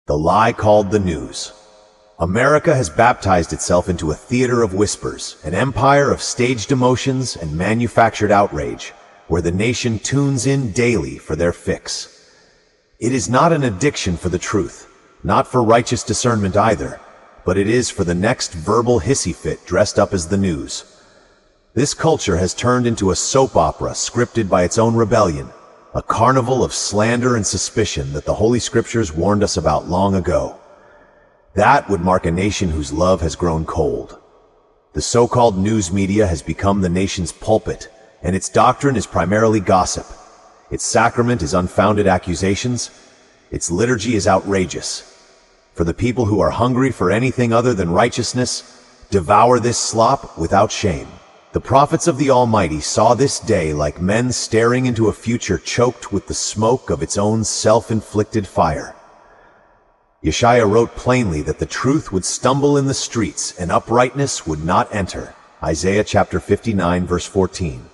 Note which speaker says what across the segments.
Speaker 1: The lie called the news. America has baptized itself into a theater of whispers, an empire of staged emotions and manufactured outrage, where the nation tunes in daily for their fix. It is not an addiction for the truth, not for righteous discernment either, but it is for the next verbal hissy fit dressed up as the news. This culture has turned into a soap opera scripted by its own rebellion, a carnival of slander and suspicion that the Holy Scriptures warned us about long ago. That would mark a nation whose love has grown cold. The so-called news media has become the nation's pulpit, and its doctrine is primarily gossip. Its sacrament is unfounded accusations. Its liturgy is outrageous. For the people who are hungry for anything other than righteousness, devour this slop without shame. The prophets of the Almighty saw this day like men staring into a future choked with the smoke of its own self-inflicted fire. Yeshaya wrote plainly that the truth would stumble in the streets and uprightness would not enter. Isaiah chapter 59 verse 14.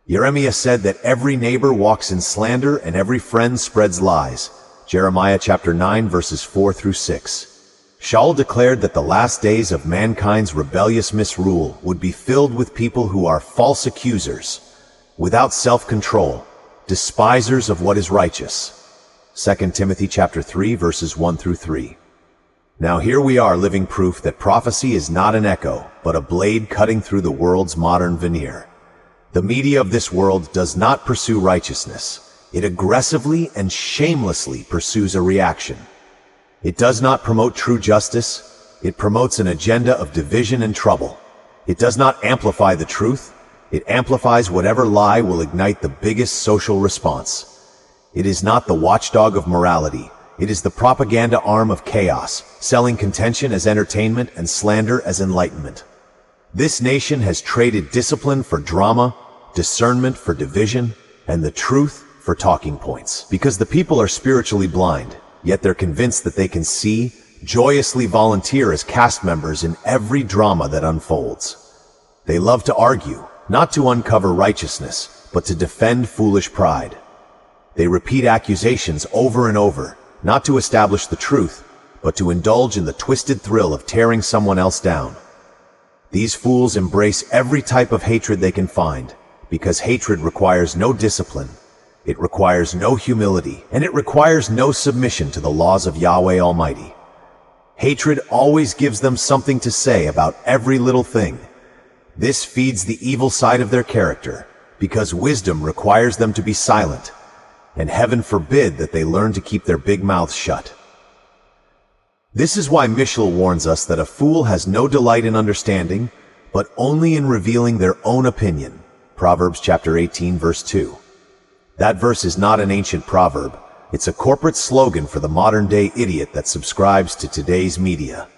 Speaker 1: Jeremiah said that every neighbor walks in slander and every friend spreads lies. Jeremiah chapter 9 verses 4 through 6. Shaul declared that the last days of mankind's rebellious misrule would be filled with people who are false accusers, without self-control, despisers of what is righteous. 2 Timothy chapter 3 verses 1 through 3. Now here we are living proof that prophecy is not an echo, but a blade cutting through the world's modern veneer. The media of this world does not pursue righteousness. It aggressively and shamelessly pursues a reaction. It does not promote true justice. It promotes an agenda of division and trouble. It does not amplify the truth. It amplifies whatever lie will ignite the biggest social response. It is not the watchdog of morality. It is the propaganda arm of chaos, selling contention as entertainment and slander as enlightenment. This nation has traded discipline for drama, discernment for division, and the truth for talking points. Because the people are spiritually blind, yet they're convinced that they can see, joyously volunteer as cast members in every drama that unfolds. They love to argue, not to uncover righteousness, but to defend foolish pride. They repeat accusations over and over, not to establish the truth, but to indulge in the twisted thrill of tearing someone else down. These fools embrace every type of hatred they can find, because hatred requires no discipline, it requires no humility, and it requires no submission to the laws of Yahweh Almighty. Hatred always gives them something to say about every little thing. This feeds the evil side of their character, because wisdom requires them to be silent, and heaven forbid that they learn to keep their big mouths shut. This is why Mishlel warns us that a fool has no delight in understanding, but only in revealing their own opinion. Proverbs chapter 18 verse 2. That verse is not an ancient proverb. It's a corporate slogan for the modern-day idiot that subscribes to today's media.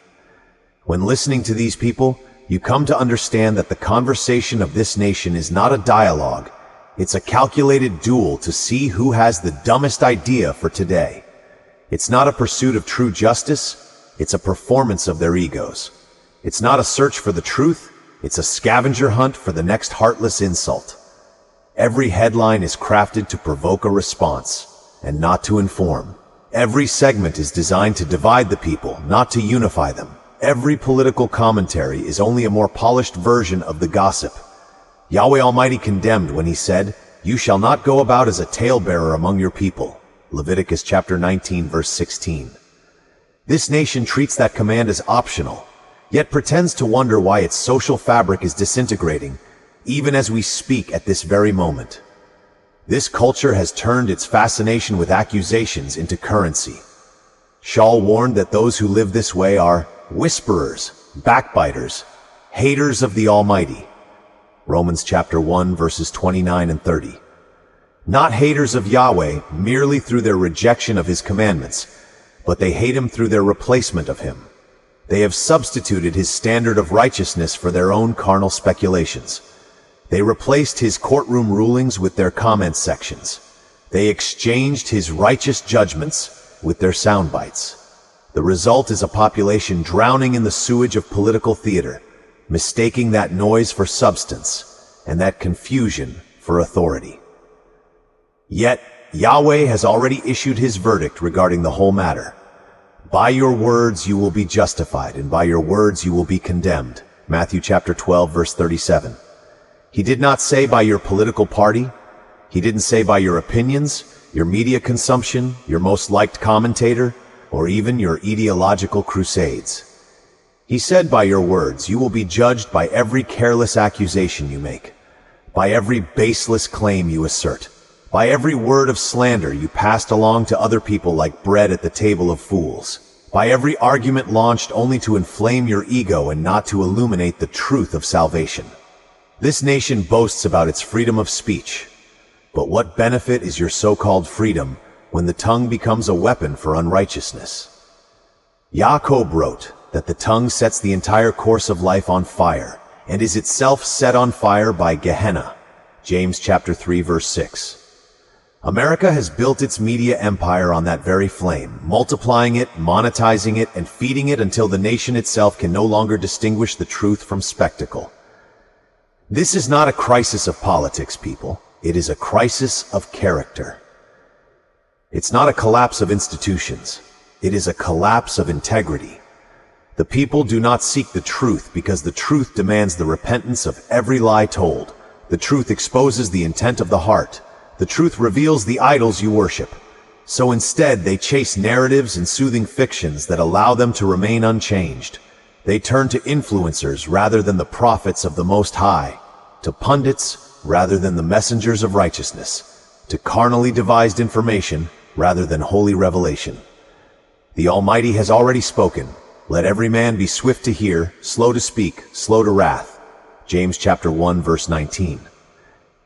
Speaker 1: When listening to these people, you come to understand that the conversation of this nation is not a dialogue. It's a calculated duel to see who has the dumbest idea for today. It's not a pursuit of true justice, it's a performance of their egos. It's not a search for the truth, it's a scavenger hunt for the next heartless insult. Every headline is crafted to provoke a response, and not to inform. Every segment is designed to divide the people, not to unify them. Every political commentary is only a more polished version of the gossip. Yahweh Almighty condemned when he said, "You shall not go about as a talebearer among your people." Leviticus chapter 19 verse 16. This nation treats that command as optional, yet pretends to wonder why its social fabric is disintegrating, even as we speak at this very moment. This culture has turned its fascination with accusations into currency. Shaul warned that those who live this way are whisperers, backbiters, haters of the Almighty. Romans chapter 1 verses 29 and 30. Not haters of Yahweh merely through their rejection of his commandments, but they hate him through their replacement of him. They have substituted his standard of righteousness for their own carnal speculations. They replaced his courtroom rulings with their comment sections. They exchanged his righteous judgments with their sound bites. The result is a population drowning in the sewage of political theater, mistaking that noise for substance and that confusion for authority. Yet, Yahweh has already issued his verdict regarding the whole matter. By your words you will be justified, and by your words you will be condemned. Matthew chapter 12, verse 37. He did not say by your political party. He didn't say by your opinions, your media consumption, your most liked commentator, or even your ideological crusades. He said by your words you will be judged by every careless accusation you make, by every baseless claim you assert, by every word of slander you passed along to other people like bread at the table of fools, by every argument launched only to inflame your ego and not to illuminate the truth of salvation. This nation boasts about its freedom of speech. But what benefit is your so-called freedom when the tongue becomes a weapon for unrighteousness? Jacob wrote that the tongue sets the entire course of life on fire, and is itself set on fire by Gehenna. James chapter 3, verse 6. America has built its media empire on that very flame, multiplying it, monetizing it, and feeding it until the nation itself can no longer distinguish the truth from spectacle. This is not a crisis of politics, people. It is a crisis of character. It's not a collapse of institutions. It is a collapse of integrity. The people do not seek the truth because the truth demands the repentance of every lie told. The truth exposes the intent of the heart. The truth reveals the idols you worship. So instead, they chase narratives and soothing fictions that allow them to remain unchanged. They turn to influencers rather than the prophets of the Most High, to pundits rather than the messengers of righteousness, to carnally devised information rather than holy revelation. The Almighty has already spoken. Let every man be swift to hear, slow to speak, slow to wrath. James chapter 1, verse 19.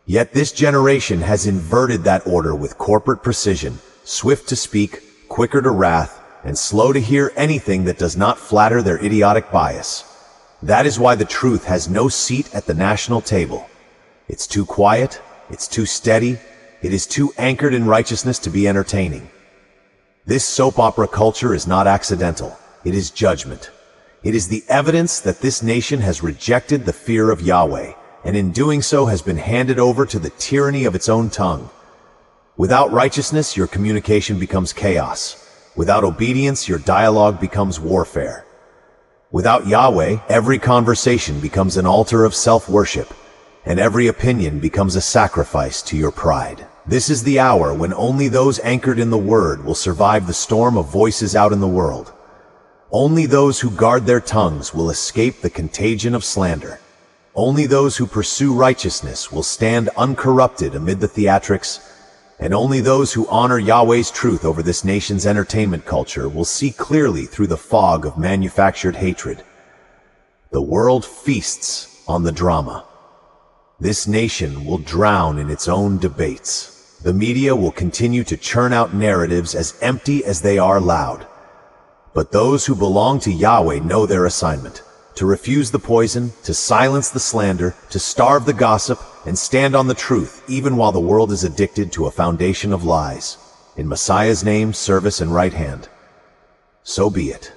Speaker 1: Yet this generation has inverted that order with corporate precision, swift to speak, quicker to wrath, and slow to hear anything that does not flatter their idiotic bias. That is why the truth has no seat at the national table. It's too quiet, it's too steady, it is too anchored in righteousness to be entertaining. This soap opera culture is not accidental. It is judgment. It is the evidence that this nation has rejected the fear of Yahweh, and in doing so has been handed over to the tyranny of its own tongue. Without righteousness, your communication becomes chaos. Without obedience, your dialogue becomes warfare. Without Yahweh, every conversation becomes an altar of self-worship, and every opinion becomes a sacrifice to your pride. This is the hour when only those anchored in the Word will survive the storm of voices out in the world. Only those who guard their tongues will escape the contagion of slander. Only those who pursue righteousness will stand uncorrupted amid the theatrics, and only those who honor Yahweh's truth over this nation's entertainment culture will see clearly through the fog of manufactured hatred. The world feasts on the drama. This nation will drown in its own debates. The media will continue to churn out narratives as empty as they are loud. But those who belong to Yahweh know their assignment: to refuse the poison, to silence the slander, to starve the gossip, and stand on the truth, even while the world is addicted to a foundation of lies. In Messiah's name, service, and right hand. So be it.